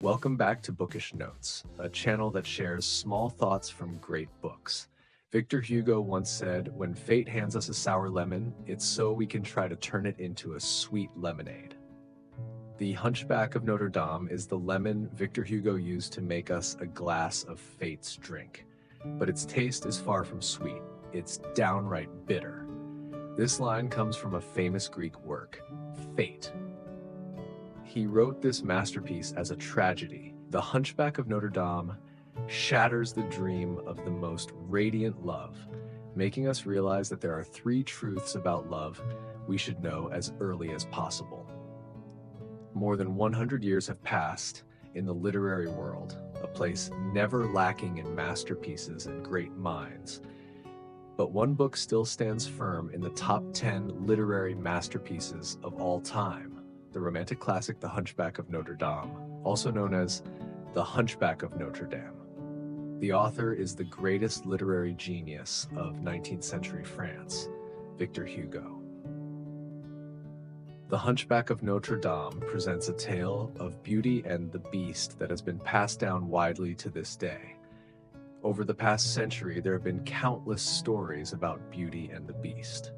Welcome back to Bookish Notes, a channel that shares small thoughts from great books. Victor Hugo once said, "When fate hands us a sour lemon, it's so we can try to turn it into a sweet lemonade." The Hunchback of Notre-Dame is the lemon Victor Hugo used to make us a glass of fate's drink. But its taste is far from sweet. It's downright bitter. This line comes from a famous Greek work, Fate. He wrote this masterpiece as a tragedy. The Hunchback of Notre-Dame shatters the dream of the most radiant love, making us realize that there are three truths about love we should know as early as possible. More than 100 years have passed in the literary world, a place never lacking in masterpieces and great minds. But one book still stands firm in the top 10 literary masterpieces of all time. The romantic classic The Hunchback of Notre-Dame, also known as The Hunchback of Notre-Dame. The author is the greatest literary genius of 19th century France, Victor Hugo. The Hunchback of Notre-Dame presents a tale of Beauty and the Beast that has been passed down widely to this day. Over the past century, there have been countless stories about Beauty and the Beast.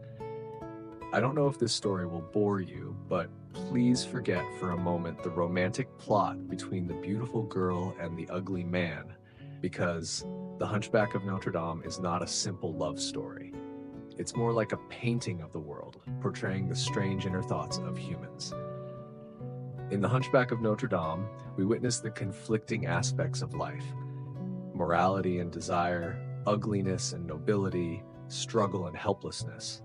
I don't know if this story will bore you, but please forget for a moment the romantic plot between the beautiful girl and the ugly man, because The Hunchback of Notre-Dame is not a simple love story. It's more like a painting of the world, portraying the strange inner thoughts of humans. In The Hunchback of Notre-Dame, we witness the conflicting aspects of life: morality and desire, ugliness and nobility, struggle and helplessness.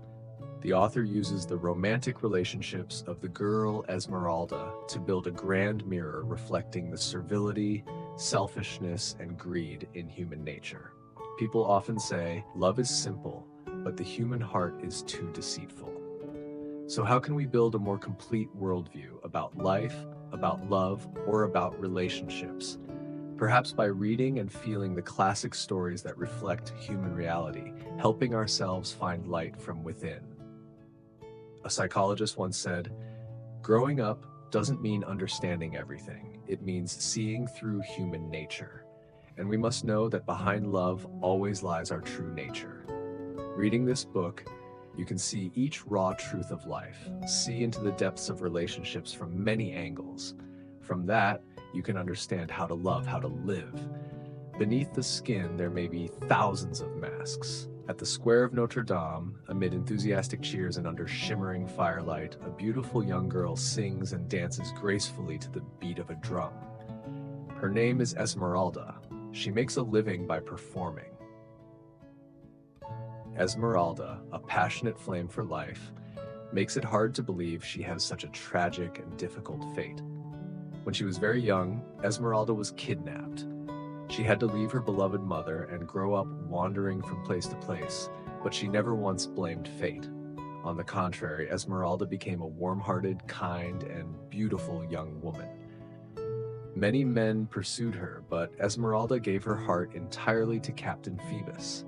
The author uses the romantic relationships of the girl Esmeralda to build a grand mirror reflecting the servility, selfishness, and greed in human nature. People often say, love is simple, but the human heart is too deceitful. So how can we build a more complete worldview about life, about love, or about relationships? Perhaps by reading and feeling the classic stories that reflect human reality, helping ourselves find light from within. A psychologist once said, "Growing up doesn't mean understanding everything. It means seeing through human nature. And we must know that behind love always lies our true nature." Reading this book, you can see each raw truth of life, see into the depths of relationships from many angles. From that, you can understand how to love, how to live. Beneath the skin, there may be thousands of masks. At the square of Notre Dame, amid enthusiastic cheers and under shimmering firelight, a beautiful young girl sings and dances gracefully to the beat of a drum. Her name is Esmeralda. She makes a living by performing. Esmeralda, a passionate flame for life, makes it hard to believe she has such a tragic and difficult fate. When she was very young, Esmeralda was kidnapped. She had to leave her beloved mother and grow up wandering from place to place, but she never once blamed fate. On the contrary, Esmeralda became a warm-hearted, kind, and beautiful young woman. Many men pursued her, but Esmeralda gave her heart entirely to Captain Phoebus.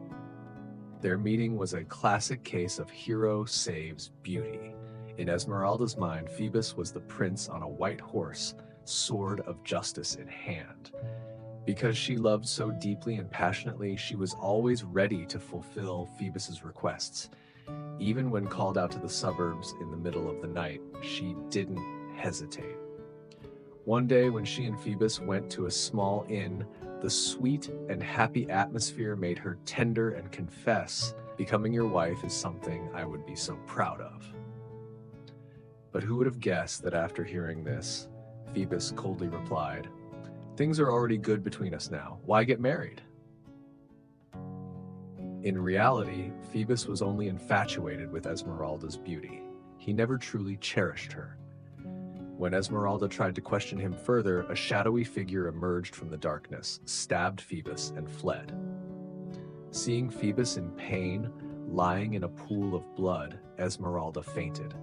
Their meeting was a classic case of hero saves beauty. In Esmeralda's mind, Phoebus was the prince on a white horse, sword of justice in hand. Because she loved so deeply and passionately, she was always ready to fulfill Phoebus's requests. Even when called out to the suburbs in the middle of the night, she didn't hesitate. One day, when she and Phoebus went to a small inn, the sweet and happy atmosphere made her tender and confess, "Becoming your wife is something I would be so proud of." But who would have guessed that after hearing this, Phoebus coldly replied, "Things are already good between us now. Why get married?" In reality, Phoebus was only infatuated with Esmeralda's beauty. He never truly cherished her. When Esmeralda tried to question him further, a shadowy figure emerged from the darkness, stabbed Phoebus, and fled. Seeing Phoebus in pain, lying in a pool of blood, Esmeralda fainted.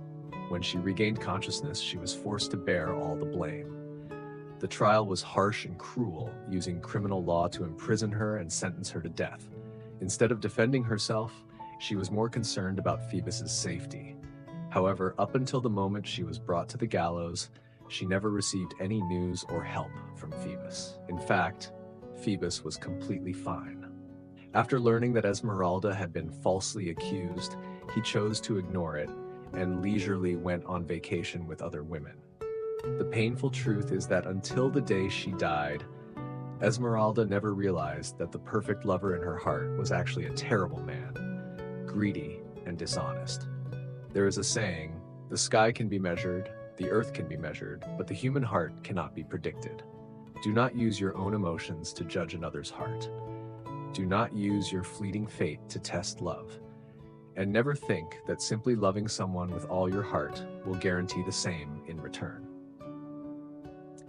When she regained consciousness, she was forced to bear all the blame. The trial was harsh and cruel, using criminal law to imprison her and sentence her to death. Instead of defending herself, she was more concerned about Phoebus's safety. However, up until the moment she was brought to the gallows, she never received any news or help from Phoebus. In fact, Phoebus was completely fine. After learning that Esmeralda had been falsely accused, he chose to ignore it and leisurely went on vacation with other women. The painful truth is that until the day she died, Esmeralda never realized that the perfect lover in her heart was actually a terrible man, greedy and dishonest. There is a saying, the sky can be measured, the earth can be measured, but the human heart cannot be predicted. Do not use your own emotions to judge another's heart. Do not use your fleeting fate to test love. And never think that simply loving someone with all your heart will guarantee the same in return.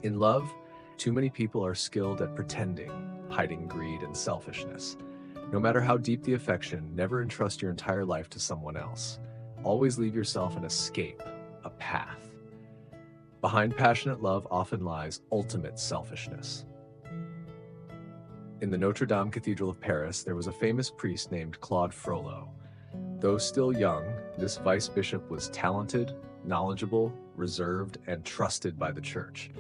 In love, too many people are skilled at pretending, hiding greed and selfishness. No matter how deep the affection, never entrust your entire life to someone else. Always leave yourself an escape, a path. Behind passionate love often lies ultimate selfishness. In the Notre-Dame Cathedral of Paris, there was a famous priest named Claude Frollo. Though still young, this vice bishop was talented, knowledgeable, reserved, and trusted by the church.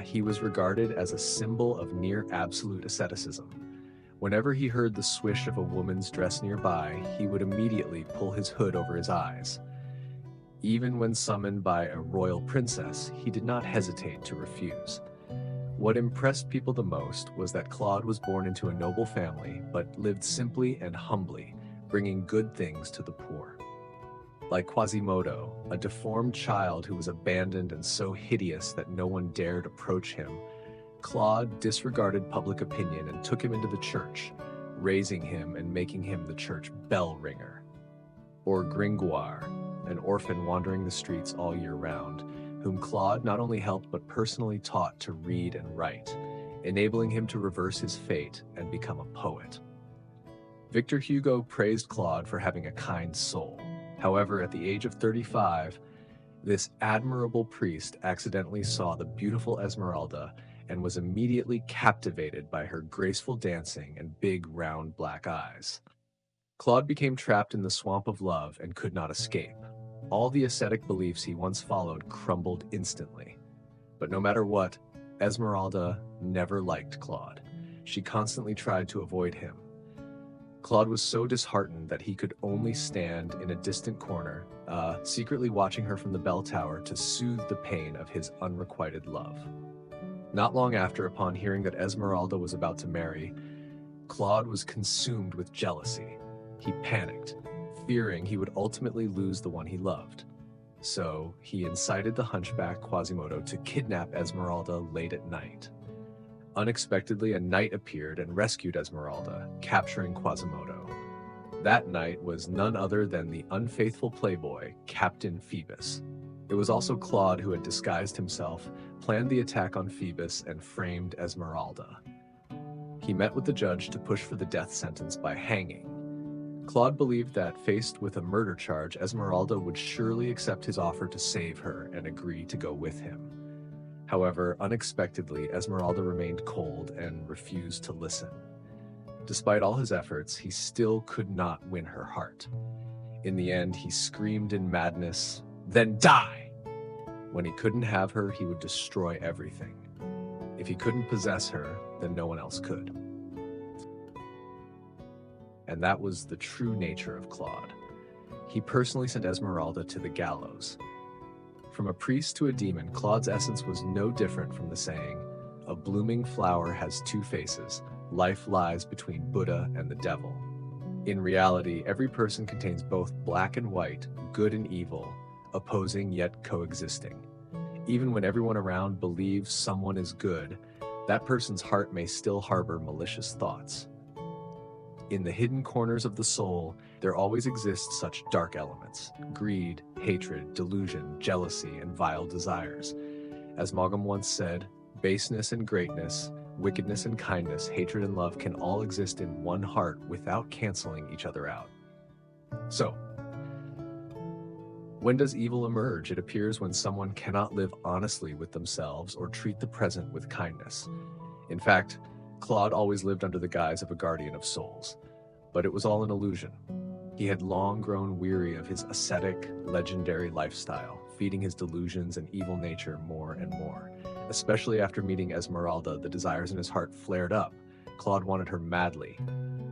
He was regarded as a symbol of near absolute asceticism. Whenever he heard the swish of a woman's dress nearby, he would immediately pull his hood over his eyes. Even when summoned by a royal princess, he did not hesitate to refuse. What impressed people the most was that Claude was born into a noble family, but lived simply and humbly, bringing good things to the poor. Like Quasimodo, a deformed child who was abandoned and so hideous that no one dared approach him, Claude disregarded public opinion and took him into the church, raising him and making him the church bell ringer. Or Gringoire, an orphan wandering the streets all year round, whom Claude not only helped but personally taught to read and write, enabling him to reverse his fate and become a poet. Victor Hugo praised Claude for having a kind soul. However, at the age of 35, this admirable priest accidentally saw the beautiful Esmeralda and was immediately captivated by her graceful dancing and big round black eyes. Claude became trapped in the swamp of love and could not escape. All the ascetic beliefs he once followed crumbled instantly. But no matter what, Esmeralda never liked Claude. She constantly tried to avoid him. Claude was so disheartened that he could only stand in a distant corner, secretly watching her from the bell tower to soothe the pain of his unrequited love. Not long after, upon hearing that Esmeralda was about to marry, Claude was consumed with jealousy. He panicked, fearing he would ultimately lose the one he loved. So he incited the hunchback Quasimodo to kidnap Esmeralda late at night. Unexpectedly, a knight appeared and rescued Esmeralda, capturing Quasimodo. That knight was none other than the unfaithful playboy, Captain Phoebus. It was also Claude who had disguised himself, planned the attack on Phoebus, and framed Esmeralda. He met with the judge to push for the death sentence by hanging. Claude believed that, faced with a murder charge, Esmeralda would surely accept his offer to save her and agree to go with him. However, unexpectedly, Esmeralda remained cold and refused to listen. Despite all his efforts, he still could not win her heart. In the end, he screamed in madness, "Then die!" When he couldn't have her, he would destroy everything. If he couldn't possess her, then no one else could. And that was the true nature of Claude. He personally sent Esmeralda to the gallows. From a priest to a demon, Claude's essence was no different from the saying, "A blooming flower has two faces. Life lies between Buddha and the devil." In reality, every person contains both black and white, good and evil, opposing yet coexisting. Even when everyone around believes someone is good, that person's heart may still harbor malicious thoughts. In the hidden corners of the soul, there always exists such dark elements: greed, hatred, delusion, jealousy, and vile desires. As Maugham once said, baseness and greatness, wickedness and kindness, hatred and love can all exist in one heart without canceling each other out. So, when does evil emerge? It appears when someone cannot live honestly with themselves or treat the present with kindness. In fact, Claude always lived under the guise of a guardian of souls, but it was all an illusion. He had long grown weary of his ascetic, legendary lifestyle, feeding his delusions and evil nature more and more. Especially after meeting Esmeralda, the desires in his heart flared up. Claude wanted her madly,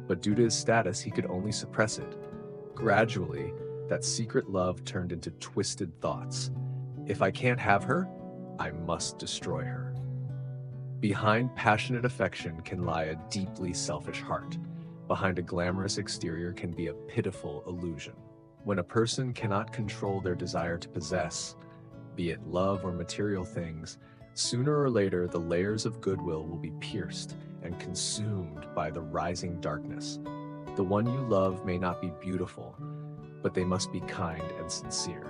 but due to his status, he could only suppress it. Gradually, that secret love turned into twisted thoughts. If I can't have her, I must destroy her. Behind passionate affection can lie a deeply selfish heart. Behind a glamorous exterior can be a pitiful illusion. When a person cannot control their desire to possess, be it love or material things, sooner or later the layers of goodwill will be pierced and consumed by the rising darkness. The one you love may not be beautiful, but they must be kind and sincere.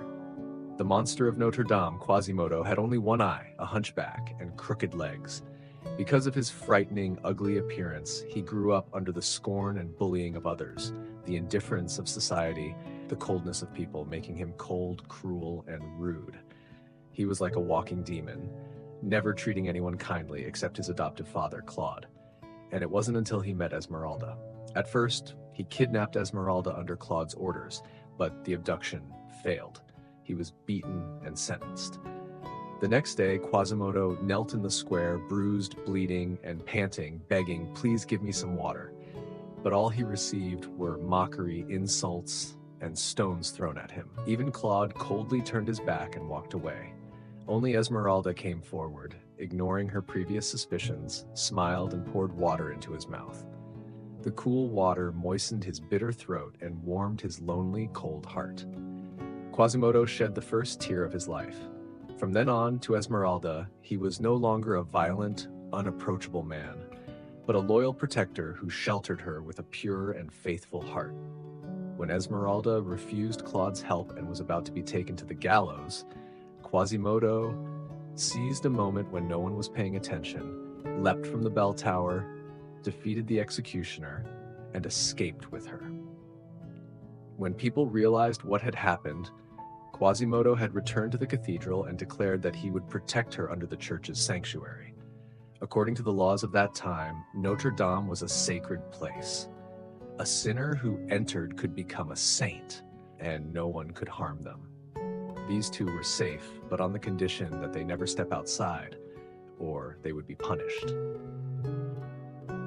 The monster of Notre-Dame, Quasimodo, had only one eye, a hunchback, and crooked legs. Because of his frightening, ugly appearance, he grew up under the scorn and bullying of others, the indifference of society, the coldness of people, making him cold, cruel, and rude. He was like a walking demon, never treating anyone kindly except his adoptive father, Claude. And it wasn't until he met Esmeralda. At first, he kidnapped Esmeralda under Claude's orders, but the abduction failed. He was beaten and sentenced. The next day, Quasimodo knelt in the square, bruised, bleeding, and panting, begging, "Please give me some water." But all he received were mockery, insults, and stones thrown at him. Even Claude coldly turned his back and walked away. Only Esmeralda came forward, ignoring her previous suspicions, smiled and poured water into his mouth. The cool water moistened his bitter throat and warmed his lonely, cold heart. Quasimodo shed the first tear of his life. From then on, to Esmeralda, he was no longer a violent, unapproachable man, but a loyal protector who sheltered her with a pure and faithful heart. When Esmeralda refused Claude's help and was about to be taken to the gallows, Quasimodo seized a moment when no one was paying attention, leapt from the bell tower, defeated the executioner, and escaped with her. When people realized what had happened, Quasimodo had returned to the cathedral and declared that he would protect her under the church's sanctuary. According to the laws of that time, Notre-Dame was a sacred place. A sinner who entered could become a saint, and no one could harm them. These two were safe, but on the condition that they never step outside, or they would be punished.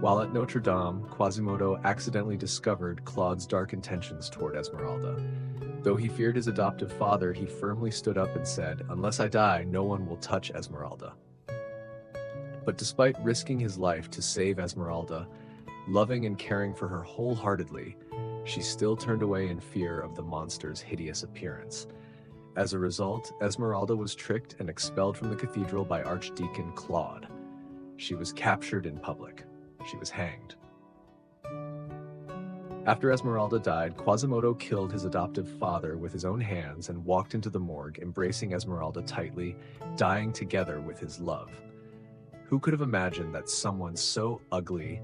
While at Notre-Dame, Quasimodo accidentally discovered Claude's dark intentions toward Esmeralda. Though he feared his adoptive father, he firmly stood up and said, "Unless I die, no one will touch Esmeralda." But despite risking his life to save Esmeralda, loving and caring for her wholeheartedly, she still turned away in fear of the monster's hideous appearance. As a result, Esmeralda was tricked and expelled from the cathedral by Archdeacon Claude. She was captured in public. She was hanged. After Esmeralda died, Quasimodo killed his adoptive father with his own hands and walked into the morgue, embracing Esmeralda tightly, dying together with his love. Who could have imagined that someone so ugly,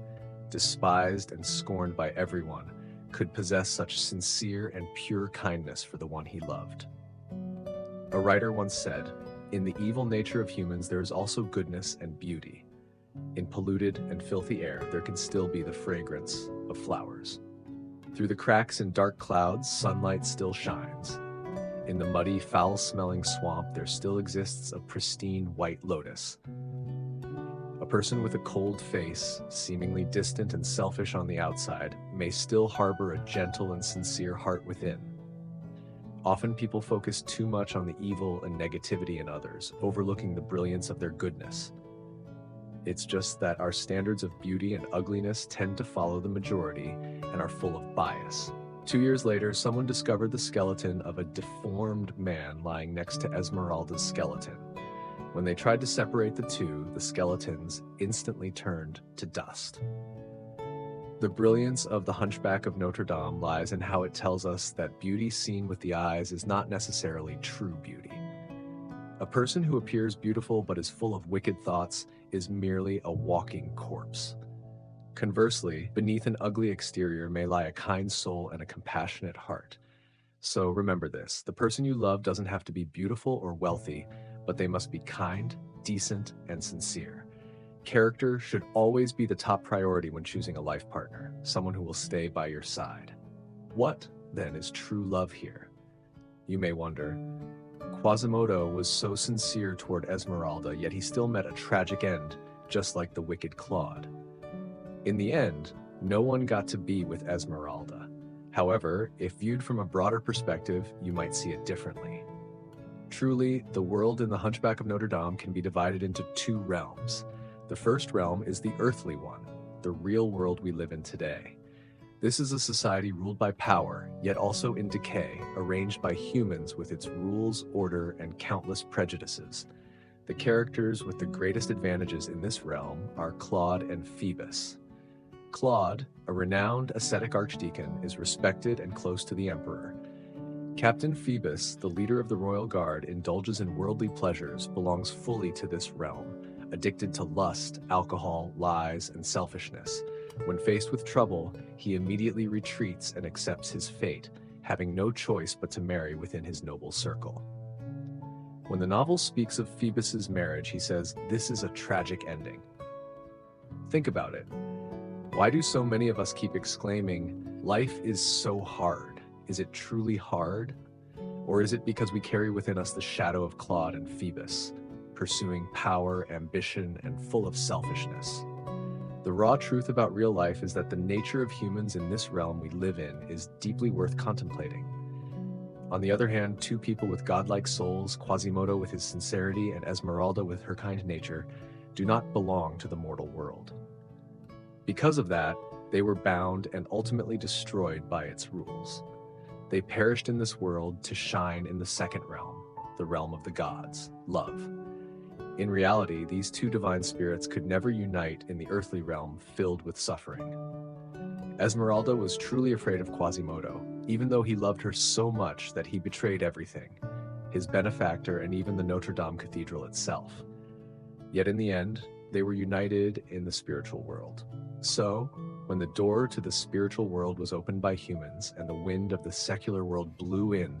despised and scorned by everyone, could possess such sincere and pure kindness for the one he loved? A writer once said, "In the evil nature of humans there is also goodness and beauty. In polluted and filthy air there can still be the fragrance of flowers. Through the cracks in dark clouds, sunlight still shines. In the muddy, foul-smelling swamp there still exists a pristine white lotus. A person with a cold face, seemingly distant and selfish on the outside, may still harbor a gentle and sincere heart within. Often people focus too much on the evil and negativity in others, overlooking the brilliance of their goodness. It's just that our standards of beauty and ugliness tend to follow the majority and are full of bias." 2 years later, someone discovered the skeleton of a deformed man lying next to Esmeralda's skeleton. When they tried to separate the two, the skeletons instantly turned to dust. The brilliance of the Hunchback of Notre-Dame lies in how it tells us that beauty seen with the eyes is not necessarily true beauty. A person who appears beautiful but is full of wicked thoughts is merely a walking corpse. Conversely, beneath an ugly exterior may lie a kind soul and a compassionate heart. So remember this: the person you love doesn't have to be beautiful or wealthy, but they must be kind, decent, and sincere. Character should always be the top priority when choosing a life partner, someone who will stay by your side. What, then, is true love here? You may wonder. Quasimodo was so sincere toward Esmeralda, yet he still met a tragic end, just like the wicked Claude. In the end, no one got to be with Esmeralda. However, if viewed from a broader perspective, you might see it differently. Truly, the world in the Hunchback of Notre-Dame can be divided into two realms. The first realm is the earthly one, the real world we live in today. This is a society ruled by power, yet also in decay, arranged by humans with its rules, order, and countless prejudices. The characters with the greatest advantages in this realm are Claude and Phoebus. Claude, a renowned ascetic archdeacon, is respected and close to the emperor. Captain Phoebus, the leader of the royal guard, indulges in worldly pleasures, belongs fully to this realm, addicted to lust, alcohol, lies, and selfishness. When faced with trouble, he immediately retreats and accepts his fate, having no choice but to marry within his noble circle. When the novel speaks of Phoebus's marriage, he says, "This is a tragic ending." Think about it. Why do so many of us keep exclaiming, "Life is so hard"? Is it truly hard? Or is it because we carry within us the shadow of Claude and Phoebus, pursuing power, ambition, and full of selfishness? The raw truth about real life is that the nature of humans in this realm we live in is deeply worth contemplating. On the other hand, two people with godlike souls, Quasimodo with his sincerity and Esmeralda with her kind nature, do not belong to the mortal world. Because of that, they were bound and ultimately destroyed by its rules. They perished in this world to shine in the second realm, the realm of the gods, love. In reality, these two divine spirits could never unite in the earthly realm filled with suffering. Esmeralda was truly afraid of Quasimodo, even though he loved her so much that he betrayed everything, his benefactor and even the Notre Dame Cathedral itself. Yet in the end, they were united in the spiritual world. So, when the door to the spiritual world was opened by humans and the wind of the secular world blew in,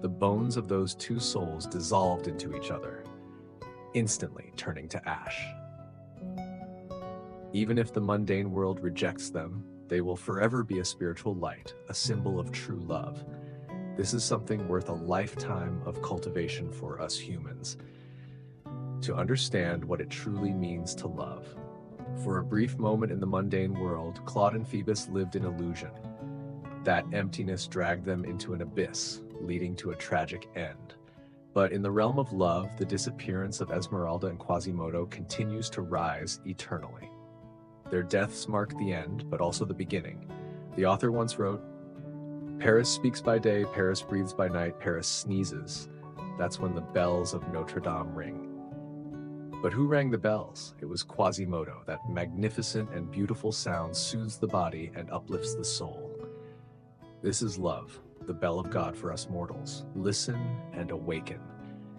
the bones of those two souls dissolved into each other, instantly turning to ash. Even if the mundane world rejects them, they will forever be a spiritual light, a symbol of true love. This is something worth a lifetime of cultivation for us humans, to understand what it truly means to love. For a brief moment in the mundane world, Claude and Phoebus lived in illusion. That emptiness dragged them into an abyss, leading to a tragic end. But in the realm of love, the disappearance of Esmeralda and Quasimodo continues to rise eternally. Their deaths mark the end, but also the beginning. The author once wrote, "Paris speaks by day, Paris breathes by night, Paris sneezes. That's when the bells of Notre-Dame ring." But who rang the bells? It was Quasimodo. That magnificent and beautiful sound soothes the body and uplifts the soul. This is love, the bell of God for us mortals. Listen and awaken.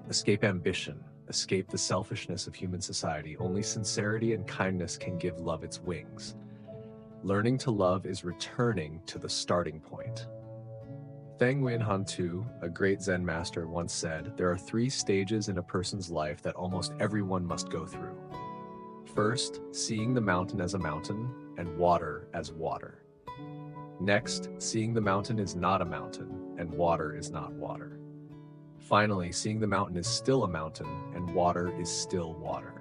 Escape ambition. Escape the selfishness of human society. Only sincerity and kindness can give love its wings. Learning to love is returning to the starting point. Thang Nguyen Han-Tu, a great Zen master, once said, "There are 3 stages in a person's life that almost everyone must go through. First, seeing the mountain as a mountain and water as water. Next, seeing the mountain is not a mountain and water is not water. Finally, seeing the mountain is still a mountain and water is still water."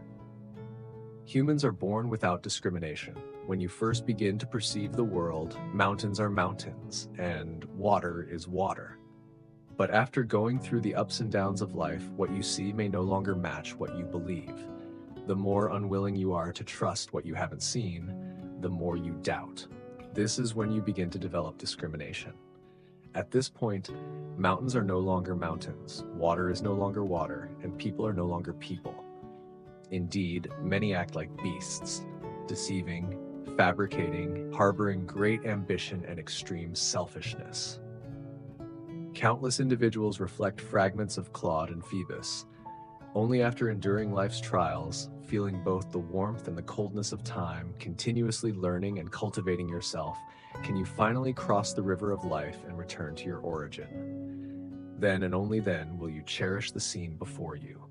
Humans are born without discrimination. When you first begin to perceive the world, mountains are mountains and water is water. But after going through the ups and downs of life, what you see may no longer match what you believe. The more unwilling you are to trust what you haven't seen, the more you doubt. This is when you begin to develop discrimination. At this point, mountains are no longer mountains, water is no longer water, and people are no longer people. Indeed, many act like beasts, deceiving, fabricating, harboring great ambition and extreme selfishness. Countless individuals reflect fragments of Claude and Phoebus. Only after enduring life's trials, feeling both the warmth and the coldness of time, continuously learning and cultivating yourself, can you finally cross the river of life and return to your origin. Then and only then will you cherish the scene before you.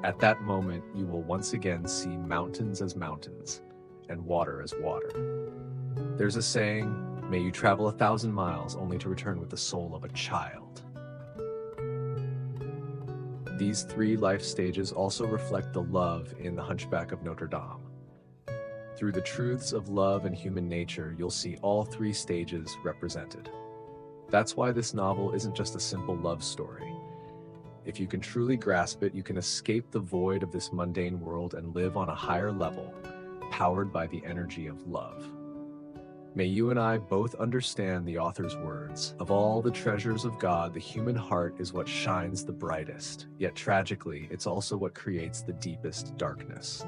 At that moment, you will once again see mountains as mountains and water as water. There's a saying, "May you travel 1,000 miles only to return with the soul of a child." These three life stages also reflect the love in the Hunchback of Notre-Dame. Through the truths of love and human nature, you'll see all three stages represented. That's why this novel isn't just a simple love story. If you can truly grasp it, you can escape the void of this mundane world and live on a higher level, powered by the energy of love. May you and I both understand the author's words. Of all the treasures of God, the human heart is what shines the brightest. Yet tragically, it's also what creates the deepest darkness.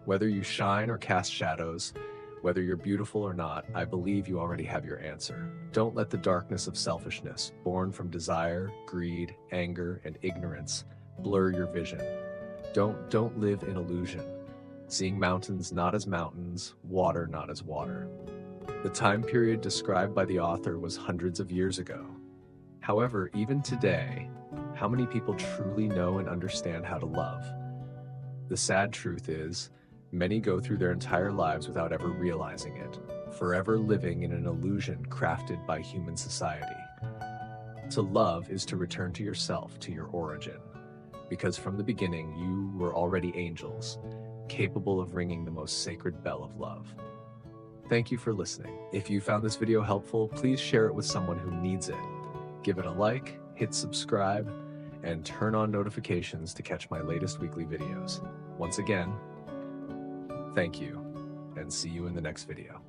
Whether you shine or cast shadows, whether you're beautiful or not, I believe you already have your answer. Don't let the darkness of selfishness, born from desire, greed, anger, and ignorance, blur your vision. Don't live in illusion, seeing mountains not as mountains, water not as water. The time period described by the author was hundreds of years ago. However, even today, how many people truly know and understand how to love? The sad truth is, many go through their entire lives without ever realizing it, forever living in an illusion crafted by human society. To love is to return to yourself, to your origin, because from the beginning you were already angels, capable of ringing the most sacred bell of love. Thank you for listening. If you found this video helpful, please share it with someone who needs it. Give it a like, hit subscribe, and turn on notifications to catch my latest weekly videos. Once again, thank you, and see you in the next video.